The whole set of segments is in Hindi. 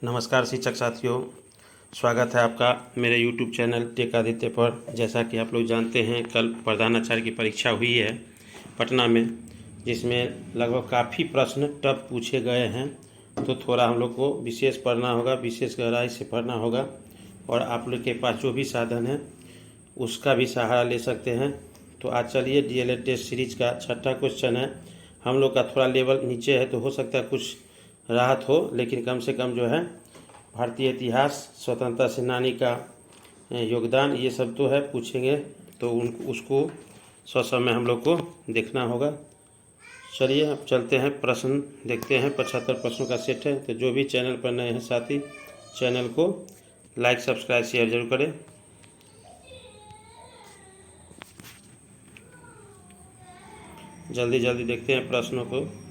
नमस्कार शिक्षक साथियों, स्वागत है आपका मेरे YouTube चैनल टेक आदित्य पर। जैसा कि आप लोग जानते हैं, कल प्रधानाचार्य की परीक्षा हुई है पटना में, जिसमें लगभग काफ़ी प्रश्न टफ पूछे गए हैं। तो थोड़ा हम लोग को विशेष पढ़ना होगा, विशेष गहराई से पढ़ना होगा, और आप लोग के पास जो भी साधन है उसका भी सहारा ले सकते हैं। तो आज चलिए DLED टेस्ट सीरीज का 6ठा क्वेश्चन है। हम लोग का थोड़ा लेवल नीचे है तो हो सकता है कुछ राहत हो, लेकिन कम से कम जो है भारतीय इतिहास, स्वतंत्रता सेनानी का योगदान, ये सब तो है पूछेंगे, तो उसको ससमय हम लोग को देखना होगा। चलिए अब चलते हैं, प्रश्न देखते हैं। 75 प्रश्नों का सेट है। तो जो भी चैनल पर नए हैं साथी, चैनल को लाइक, सब्सक्राइब, शेयर जरूर करें। जल्दी जल्दी देखते हैं प्रश्नों को।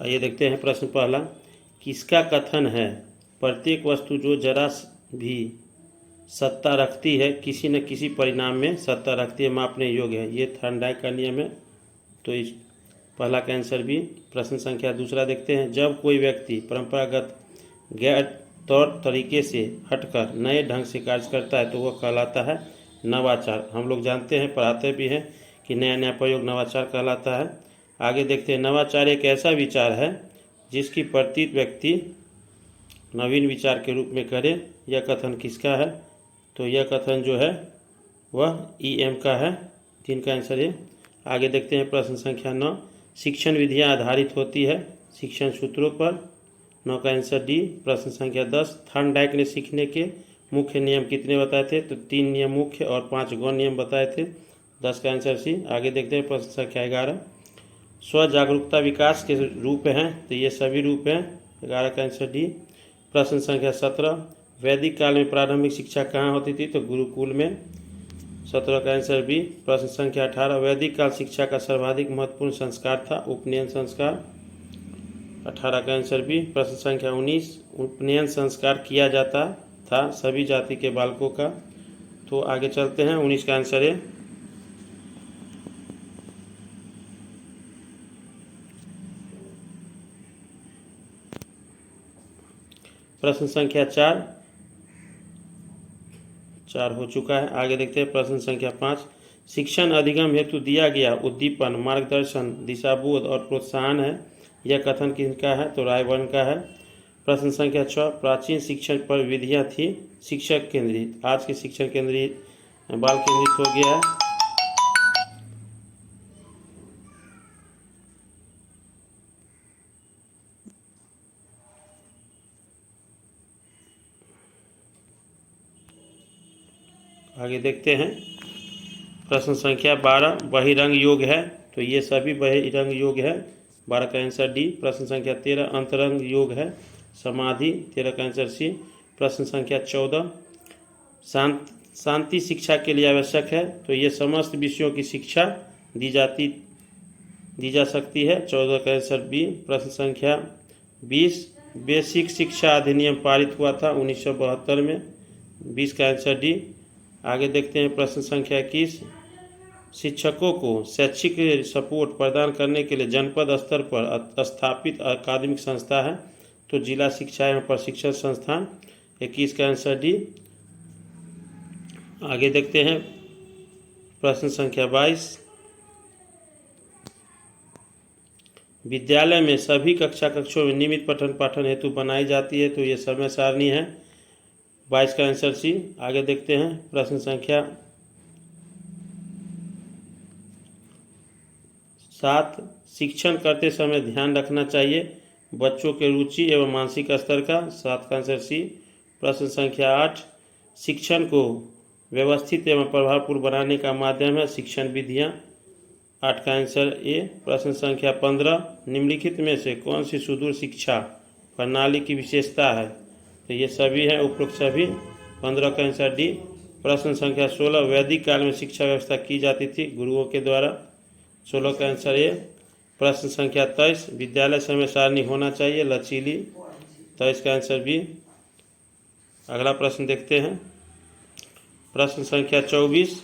आइए देखते हैं प्रश्न पहला। किसका कथन है प्रत्येक वस्तु जो जरा भी सत्ता रखती है किसी न किसी परिणाम में सत्ता रखती है, मापने योग्य है। ये थॉर्नडाइक का नियम है। तो इस पहला का आंसर भी। प्रश्न संख्या दूसरा देखते हैं। जब कोई व्यक्ति परंपरागत गैर तौर तरीके से हटकर नए ढंग से कार्य करता है तो वह कहलाता है नवाचार। हम लोग जानते हैं, पढ़ाते भी हैं कि नया नया प्रयोग नवाचार कहलाता है। आगे देखते हैं। नवाचार एक ऐसा विचार है जिसकी प्रतीत व्यक्ति नवीन विचार के रूप में करे। यह कथन किसका है? तो यह कथन जो है वह EM का है। 3 का आंसर है। आगे देखते हैं प्रश्न संख्या 9। शिक्षण विधियां आधारित होती है शिक्षण सूत्रों पर। 9 का आंसर D। प्रश्न संख्या 10। थॉर्नडाइक ने सीखने के मुख्य नियम कितने बताए थे? तो 3 नियम मुख्य और 5 गौण नियम बताए थे। 10 का आंसर C। आगे देखते हैं प्रश्न संख्या 11। स्व जागरूकता विकास के रूप हैं, तो ये सभी रूप हैं। 11 का आंसर D। प्रश्न संख्या 17। वैदिक काल में प्रारंभिक शिक्षा कहाँ होती थी? तो गुरुकुल में। 17 का आंसर B। प्रश्न संख्या 18। वैदिक काल शिक्षा का सर्वाधिक महत्वपूर्ण संस्कार था उपनयन संस्कार। 18 का आंसर B। प्रश्न संख्या 19। उपनयन संस्कार किया जाता था सभी जाति के बालकों का। तो आगे चलते हैं। 19 का आंसर है। प्रश्न संख्या 4 हो चुका है। आगे देखते हैं प्रश्न संख्या 5। शिक्षण अधिगम हेतु दिया गया उद्दीपन, मार्गदर्शन, दिशाबोध और प्रोत्साहन है। यह कथन किसका है? तो रायबर्न का है। प्रश्न संख्या 6। प्राचीन शिक्षण पर विधियां थी शिक्षक केंद्रित, आज के शिक्षण केंद्रित, बाल केंद्रित हो गया है। आगे देखते हैं प्रश्न संख्या 12। बहिरंग योग है, तो ये सभी बहिरंग योग है। 12 का आंसर D। प्रश्न संख्या 13। अंतरंग योग है समाधि। 13 का आंसर C। प्रश्न संख्या 14। शांति शिक्षा के लिए आवश्यक है, तो ये समस्त विषयों की शिक्षा दी जा सकती है। 14 का आंसर B। प्रश्न संख्या 20। बेसिक शिक्षा अधिनियम पारित हुआ था 1972 में। 20 का आंसर D। आगे देखते हैं प्रश्न संख्या 21। शिक्षकों को शैक्षिक सपोर्ट प्रदान करने के लिए जनपद स्तर पर स्थापित अकादमिक संस्था है, तो जिला शिक्षा एवं प्रशिक्षण संस्थान। 21 का आंसर D। आगे देखते हैं प्रश्न संख्या 22। विद्यालय में सभी कक्षों में नियमित पठन पाठन हेतु बनाई जाती है, तो ये समय सारणी है। 22 का आंसर C। आगे देखते हैं प्रश्न संख्या 7। शिक्षण करते समय ध्यान रखना चाहिए बच्चों के रुचि एवं मानसिक स्तर का। 7 का आंसर C। प्रश्न संख्या 8। शिक्षण को व्यवस्थित एवं प्रभावपूर्ण बनाने का माध्यम है शिक्षण विधियां। 8 का आंसर A। प्रश्न संख्या 15। निम्नलिखित में से कौन सी सुदूर शिक्षा प्रणाली की विशेषता है? तो ये सभी हैं, उपरोक्त सभी। 15 का आंसर D। प्रश्न संख्या 16। वैदिक काल में शिक्षा व्यवस्था की जाती थी गुरुओं के द्वारा। 16 का आंसर A। प्रश्न संख्या 23। विद्यालय समय सारणी होना चाहिए लचीली। 23 का आंसर B। अगला प्रश्न देखते हैं। प्रश्न संख्या 24।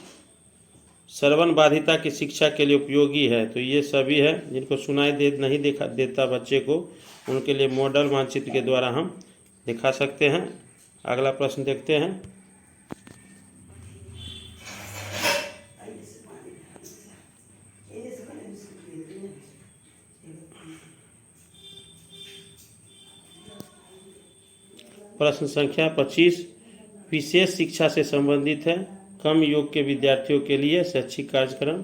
श्रवण बाधिता की शिक्षा के लिए उपयोगी है, तो ये सभी है। जिनको सुनाई नहीं देता बच्चे को, उनके लिए मॉडल मानचित्र के द्वारा हम दिखा सकते हैं। अगला प्रश्न देखते हैं। प्रश्न संख्या 25 विशेष शिक्षा से संबंधित है, कम योग के विद्यार्थियों के लिए शैक्षिक कार्यक्रम।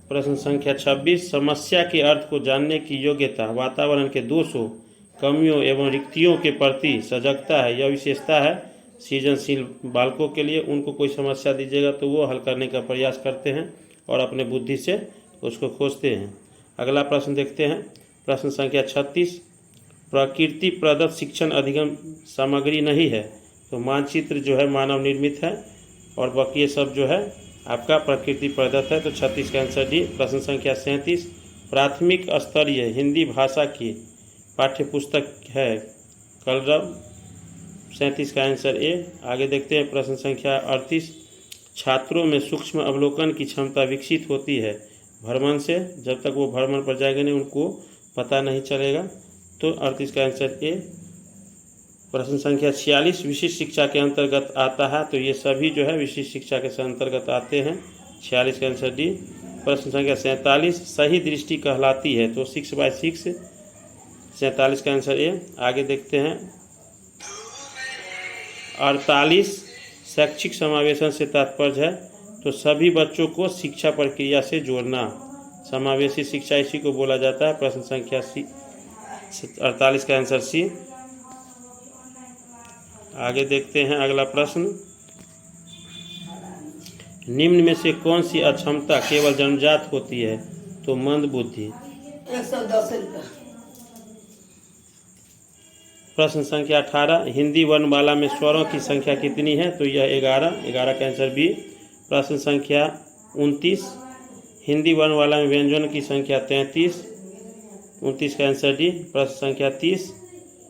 प्रश्न संख्या 26 समस्या के अर्थ को जानने की योग्यता वातावरण के दोषों, कमियों एवं रिक्तियों के प्रति सजगता है। यह विशेषता है सृजनशील बालकों के लिए। उनको कोई समस्या दीजिएगा तो वो हल करने का प्रयास करते हैं और अपने बुद्धि से उसको खोजते हैं। अगला प्रश्न देखते हैं। प्रश्न संख्या 36 प्रकृति प्रदत्त शिक्षण अधिगम सामग्री नहीं है, तो मानचित्र जो है मानव निर्मित है और बाकी सब जो है आपका प्रकृति प्रदत्त है, तो 36 का आंसर डी। प्रश्न संख्या 37 प्राथमिक स्तरीय हिंदी भाषा की पाठ्य पुस्तक है कलरव, 37 का आंसर ए। आगे देखते हैं। प्रश्न संख्या 38 छात्रों में सूक्ष्म अवलोकन की क्षमता विकसित होती है भ्रमण से, जब तक वो भ्रमण पर जाएंगे नहीं उनको पता नहीं चलेगा, तो 38 का आंसर ए। प्रश्न संख्या 46 विशिष्ट शिक्षा के अंतर्गत आता है, तो ये सभी जो है विशिष्ट शिक्षा के अंतर्गत आते हैं, 46 का आंसर डी। प्रश्न संख्या 47 सही दृष्टि कहलाती है, तो 6/6, 47 का आंसर ए। आगे देखते हैं। 48 शैक्षिक समावेशन से तात्पर्य है, तो सभी बच्चों को शिक्षा प्रक्रिया से जोड़ना, समावेशी शिक्षा इसी को बोला जाता है। प्रश्न संख्या 48 का आंसर सी। आगे देखते हैं अगला प्रश्न। निम्न में से कौन सी अक्षमता केवल जन्मजात होती है, तो मंद बुद्धि। 110 रुपया। प्रश्न संख्या 18 हिंदी वर्णमाला में स्वरों की संख्या कितनी है, तो यह 11 का आंसर बी। प्रश्न संख्या 29 हिंदी वर्णमाला में व्यंजन की संख्या 33, 29 का आंसर डी। प्रश्न संख्या 30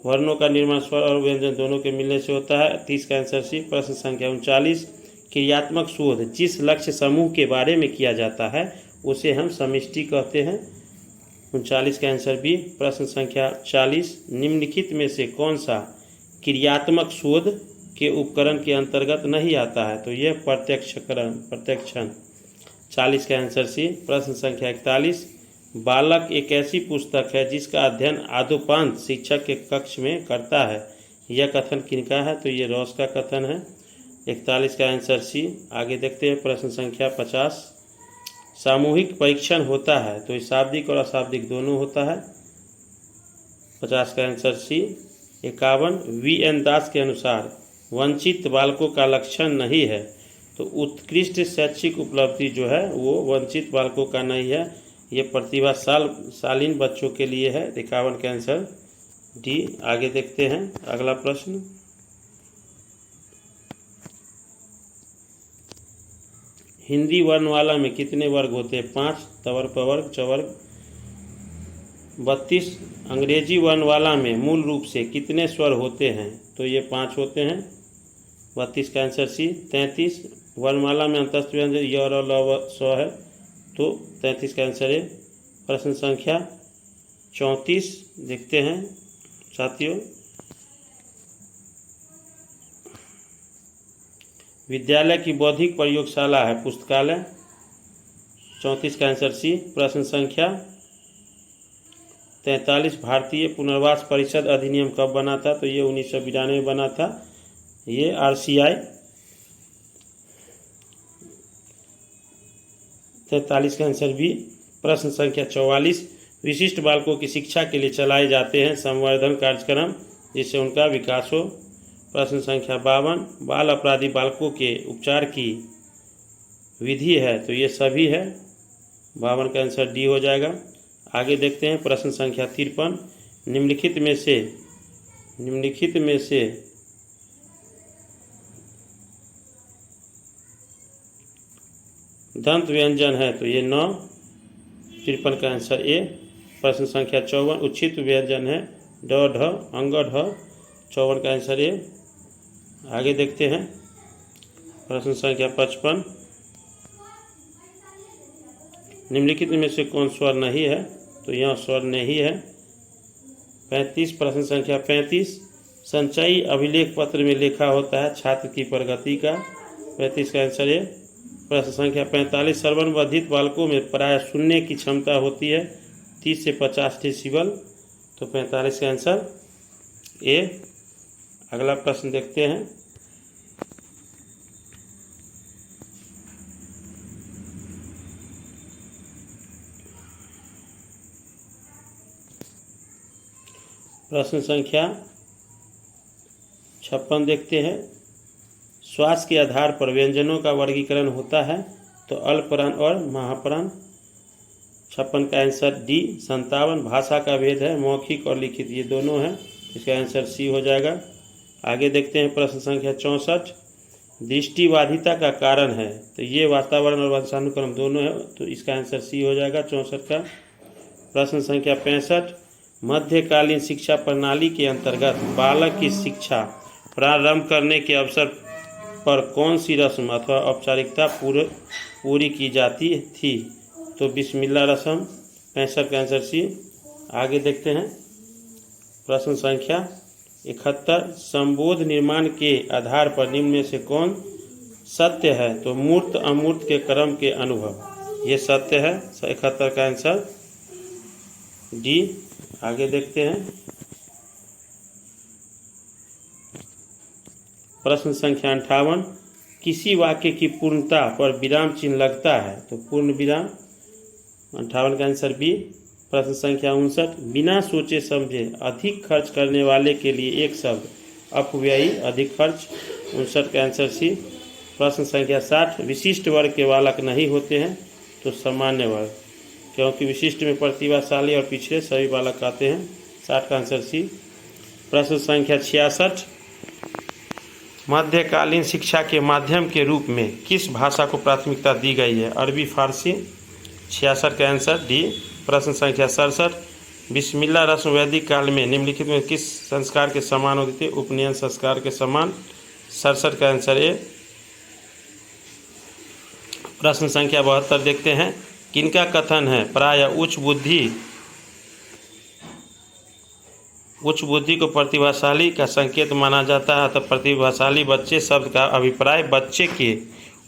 वर्णों का निर्माण स्वर और व्यंजन दोनों के मिलने से होता है, 30 का आंसर सी। प्रश्न संख्या 39 क्रियात्मक शोध जिस लक्ष्य समूह के बारे में किया जाता है उसे हम समष्टि कहते हैं, 39 का आंसर बी। प्रश्न संख्या 40 निम्नलिखित में से कौन सा क्रियात्मक शोध के उपकरण के अंतर्गत नहीं आता है, तो यह प्रत्यक्षण, 40 का आंसर सी। प्रश्न संख्या 41 बालक एक ऐसी पुस्तक है जिसका अध्ययन आदोपांत शिक्षक के कक्ष में करता है, यह कथन किनका है, तो ये रॉस का कथन है, 41 का आंसर सी। आगे देखते हैं। प्रश्न संख्या 50 सामूहिक परीक्षण होता है, तो शाब्दिक और अशाब्दिक दोनों होता है, 50 का आंसर सी। 51 V.N. दास के अनुसार वंचित बालकों का लक्षण नहीं है, तो उत्कृष्ट शैक्षिक उपलब्धि जो है वो वंचित बालकों का नहीं है, ये प्रतिभाशालीन बच्चों के लिए है, 51 का आंसर डी। आगे देखते हैं अगला प्रश्न। हिंदी वर्णमाला में कितने वर्ग होते हैं, 5 तवर पवर्ग चवर्ग 32। अंग्रेजी वर्णमाला में मूल रूप से कितने स्वर होते हैं, तो ये 5 होते हैं, 32 का आंसर सी। 33 वर्णमाला में अंतस्थ व्यंजन य र ल व स है, तो 33 का आंसर है। प्रश्न संख्या 34 देखते हैं साथियों। विद्यालय की बौद्धिक प्रयोगशाला है पुस्तकालय, 34 का आंसर सी। प्रश्न संख्या 43 भारतीय पुनर्वास परिषद अधिनियम कब बना था, तो ये 1992 में बना था, ये RCI। 43 का आंसर बी। प्रश्न संख्या 44 विशिष्ट बालकों की शिक्षा के लिए चलाए जाते हैं संवर्धन कार्यक्रम जिससे उनका विकास हो। प्रश्न संख्या 52 बाल अपराधी बालकों के उपचार की विधि है, तो ये सभी है, 52 का आंसर डी हो जाएगा। आगे देखते हैं। प्रश्न संख्या 53 निम्नलिखित में से दंत व्यंजन है, तो ये 9, 53 का आंसर ए। प्रश्न संख्या 54 उचित व्यंजन है ड ढ अंग ढ, 54 का आंसर ए। आगे देखते हैं। प्रश्न संख्या 55 निम्नलिखित में से कौन स्वर नहीं है? तो यह स्वर नहीं है। 35 प्रश्न संख्या 35 संचयी अभिलेख पत्र में लिखा होता है छात्र की प्रगति का। 35 का आंसर है। प्रश्न संख्या 45 श्रवणवर्धित बालकों में प्राय सुनने की क्षमता होती है 30 से 50 डेसिबल। तो 45 का आंसर ए। अगला प्रश्न देखते हैं। प्रश्न संख्या 56 देखते हैं। श्वास के आधार पर व्यंजनों का वर्गीकरण होता है तो अल्पप्राण और महाप्राण। 56 का आंसर डी। 57 भाषा का भेद है मौखिक और लिखित, ये दोनों हैं, इसका आंसर सी हो जाएगा। आगे देखते हैं प्रश्न संख्या 64 दृष्टिबाधिता का कारण है तो ये वातावरण और वंशानुक्रम दोनों है, तो इसका आंसर सी हो जाएगा 64 का। प्रश्न संख्या 65 मध्यकालीन शिक्षा प्रणाली के अंतर्गत बालक की शिक्षा प्रारंभ करने के अवसर पर कौन सी रस्म अथवा औपचारिकता पूरी की जाती थी? तो बिस्मिल्लाह रस्म। 65 का आंसर सी। आगे देखते हैं प्रश्न संख्या 71 संबोध निर्माण के आधार पर निम्न में से कौन सत्य है? तो मूर्त अमूर्त के क्रम के अनुभव, ये सत्य है। 71 का आंसर डी। आगे देखते हैं प्रश्न संख्या 58 किसी वाक्य की पूर्णता पर विराम चिन्ह लगता है तो पूर्ण विराम। 58 का आंसर बी। प्रश्न संख्या 59 बिना सोचे समझे अधिक खर्च करने वाले के लिए एक शब्द अपव्ययी अधिक खर्च। 59 का आंसर सी। प्रश्न संख्या 60 विशिष्ट वर्ग के बालक नहीं होते हैं तो सामान्य वर्ग, क्योंकि विशिष्ट में प्रतिभाशाली और पिछड़े सभी बालक आते हैं। 60 का आंसर सी। प्रश्न संख्या 66 मध्यकालीन शिक्षा के माध्यम के रूप में किस भाषा को प्राथमिकता दी गई है? अरबी फारसी। 66 का आंसर डी। प्रश्न संख्या 67 बिस्मिल्लाह रस्म वैदिक काल में निम्नलिखित में किस संस्कार के समान होती थी? उपनयन संस्कार के समान। 67 का आंसर ए। प्रश्न संख्या 72 देखते हैं किनका कथन है प्राय उच्च बुद्धि को प्रतिभाशाली का संकेत माना जाता है, तो प्रतिभाशाली बच्चे शब्द का अभिप्राय बच्चे के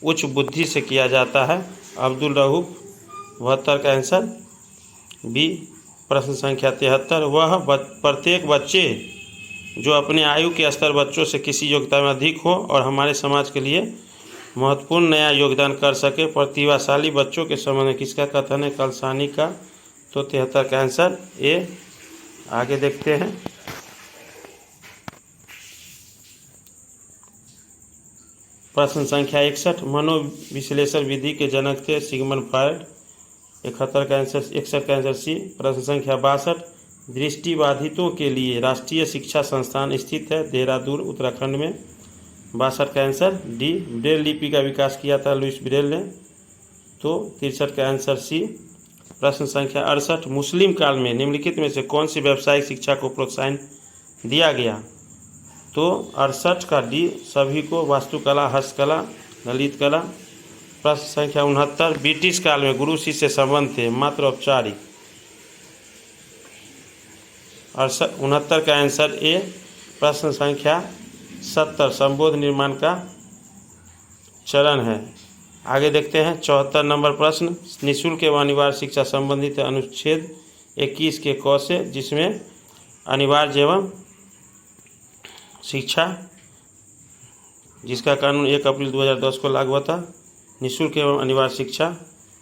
उच्च बुद्धि से किया जाता है। अब्दुल रऊफ। 72 का आंसर बी। प्रश्न संख्या 73 वह प्रत्येक बच्चे जो अपने आयु के स्तर बच्चों से किसी योग्यता में अधिक हो और हमारे समाज के लिए महत्वपूर्ण नया योगदान कर सके प्रतिभाशाली बच्चों के संबंध में किसका कथन है? कलसानी का। तो 73 का आंसर ए। आगे देखते हैं प्रश्न संख्या 61 मनोविश्लेषण विधि के जनक थे सिगमंड फ्रॉयड। 71 का आंसर 61 का आंसर सी। प्रश्न संख्या 62 दृष्टिबाधितों के लिए राष्ट्रीय शिक्षा संस्थान स्थित है देहरादून उत्तराखंड में। 62 का आंसर डी। ब्रेल लिपि का विकास किया था लुइस ब्रेल ने। तो 63 का आंसर सी। प्रश्न संख्या 68 मुस्लिम काल में निम्नलिखित में से कौन सी व्यावसायिक शिक्षा को प्रोत्साहन दिया गया? तो 68 का डी सभी को वास्तुकला हस्तकला ललित कला। प्रश्न संख्या 69 ब्रिटिश काल में गुरु शिष्य संबंध थे मात्र औपचारिक। 69 का आंसर ए। प्रश्न संख्या 70 संबोध निर्माण का चरण है। आगे देखते हैं 74 नंबर प्रश्न निःशुल्क एवं अनिवार्य शिक्षा संबंधित अनुच्छेद 21 के क से, जिसमें अनिवार्य एवं शिक्षा जिसका कानून 1 अप्रैल 2010 को लागू हुआ था। निःशुल्क एवं अनिवार्य शिक्षा।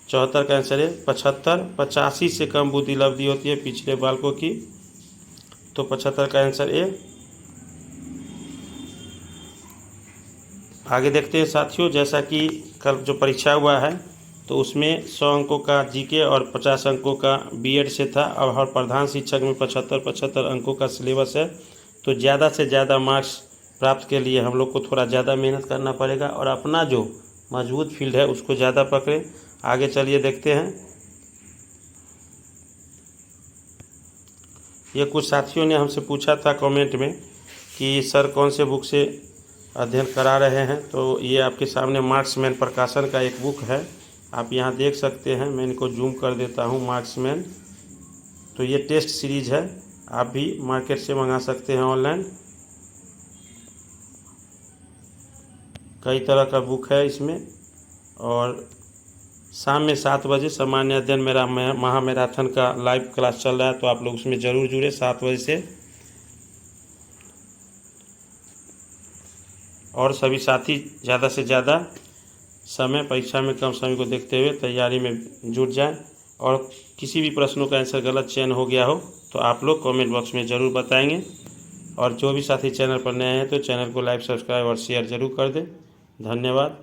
74 का आंसर है 75 85 से कम बुद्धि लब्धि होती है पिछड़े बालकों की। तो 75 का आंसर ए। आगे देखते हैं साथियों, जैसा कि कल जो परीक्षा हुआ है तो उसमें 100 अंकों का जीके और 50 अंकों का बीएड से था। अब हर प्रधान शिक्षक में 75 अंकों का सिलेबस है, तो ज़्यादा से ज़्यादा मार्क्स प्राप्त के लिए हम लोग को थोड़ा ज़्यादा मेहनत करना पड़ेगा और अपना जो मजबूत फील्ड है उसको ज़्यादा पकड़ें। आगे चलिए देखते हैं। ये कुछ साथियों ने हमसे पूछा था कमेंट में कि सर कौन से बुक से अध्ययन करा रहे हैं, तो ये आपके सामने मार्क्समैन प्रकाशन का एक बुक है, आप यहाँ देख सकते हैं, मैं इनको जूम कर देता हूँ, मार्क्समैन। तो ये टेस्ट सीरीज है, आप भी मार्केट से मंगा सकते हैं ऑनलाइन। कई तरह का बुक है इसमें। और शाम में 7 बजे सामान्य अध्ययन मेरा महा मैराथन का लाइव क्लास चल रहा है, तो आप लोग उसमें ज़रूर जुड़े 7 बजे से। और सभी साथी ज़्यादा से ज़्यादा समय, परीक्षा में कम समय को देखते हुए तैयारी में जुट जाएं। और किसी भी प्रश्नों का आंसर गलत चयन हो गया हो तो आप लोग कमेंट बॉक्स में ज़रूर बताएंगे। और जो भी साथी चैनल पर नए हैं तो चैनल को लाइक, सब्सक्राइब और शेयर ज़रूर कर दें। धन्यवाद।